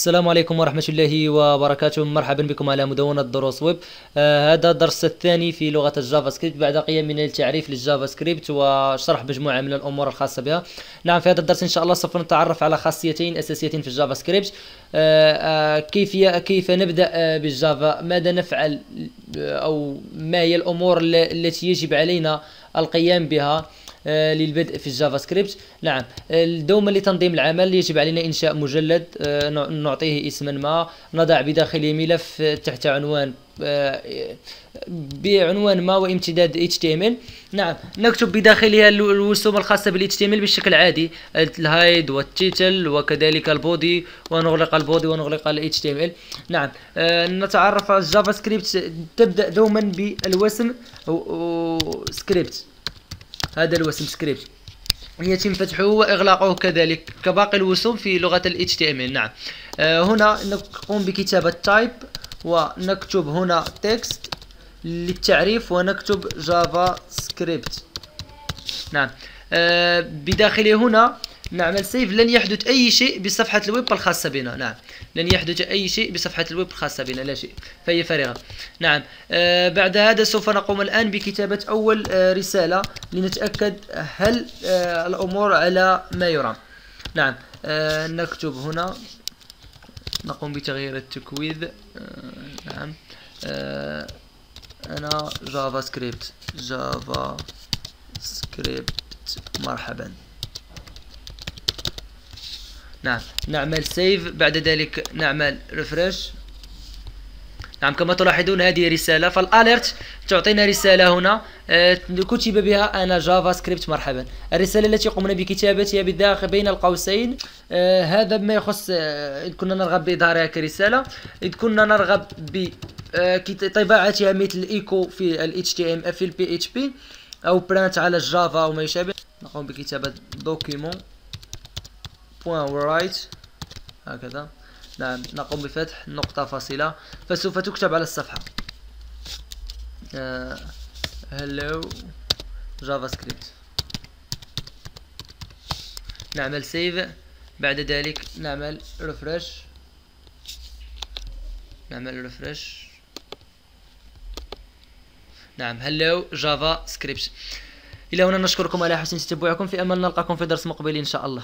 السلام عليكم ورحمة الله وبركاته. مرحبا بكم على مدونة دروس ويب. هذا الدرس الثاني في لغة الجافا سكريبت بعد قيام من التعريف للجافا سكريبت وشرح مجموعة من الأمور الخاصة بها. نعم، في هذا الدرس إن شاء الله سوف نتعرف على خاصيتين أساسيتين في الجافا سكريبت. كيف نبدأ بالجافا، ماذا نفعل، أو ما هي الأمور التي يجب علينا القيام بها للبدء في الجافا سكريبت. نعم، دوما لتنظيم العمل يجب علينا إنشاء مجلد، نعطيه اسما ما، نضع بداخله ملف تحت بعنوان ما وامتداد HTML. نعم، نكتب بداخلها الرسوم الخاصة بال HTML بالشكل عادي، الهايد والتيتل وكذلك البودي، ونغلق البودي ونغلق ال HTML. نعم، نتعرف على الجافا سكريبت. تبدأ دوما بالوسم سكريبت. هذا الوسم سكريبت يتم فتحه وإغلاقه كذلك كباقي الوسوم في لغة ال HTML. نعم، هنا نقوم بكتابة تايب ونكتب هنا تكست للتعريف ونكتب جافا سكريبت. نعم، بداخله هنا نعمل سيف. لن يحدث أي شيء بصفحة الويب الخاصة بنا. نعم، لن يحدث أي شيء بصفحة الويب الخاصة بنا، لا شيء، فهي فارغة. نعم، بعد هذا سوف نقوم الآن بكتابة أول رسالة لنتأكد هل الأمور على ما يرام. نعم، نكتب هنا، نقوم بتغيير التكويد. نعم، أنا جافا سكريبت مرحبا. نعم، نعمل سيف. بعد ذلك نعمل ريفرش. نعم، كما تلاحظون هذه رسالة، فالاليرت تعطينا رسالة هنا كتب بها أنا جافا سكريبت مرحبا. الرسالة التي قمنا بكتابتها بداخل بين القوسين، هذا بما يخص إذ كنا نرغب بإظهارها كرسالة، إذ كنا نرغب بطباعتها مثل إيكو في ال HTML في ال PHP أو برانت على الجافا أو ما يشابه، نقوم بكتابة document.write هكذا. نعم، نقوم بفتح نقطة فاصلة فسوف تكتب على الصفحة hello JavaScript. نعمل سيف. بعد ذلك نعمل ريفرش. نعم، hello JavaScript. إلى هنا نشكركم على حسن استماعكم. في أمل نلقاكم في درس مقبل إن شاء الله.